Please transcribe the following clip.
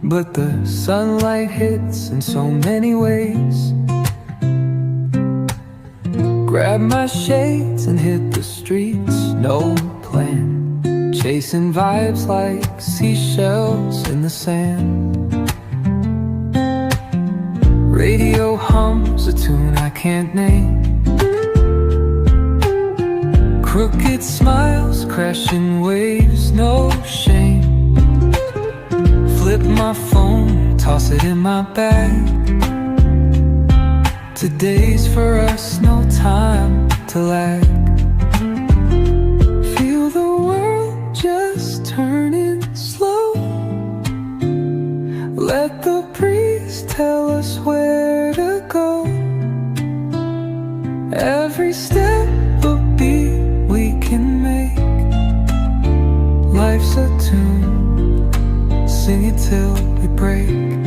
but the sunlight hits in so many ways. Grab my shades and hit the streets, no plan. Chasing vibes like seashells in the sand. Radio hums a tune I can't name. Crooked smiles, crashing waves, no shame. Flip my phone, toss it in my bag. Today's for us, no time to lag. Feel the world just turning slow. Let the breeze tell us where to go. Every step a beat we can make. Life's a tune, sing it till we break.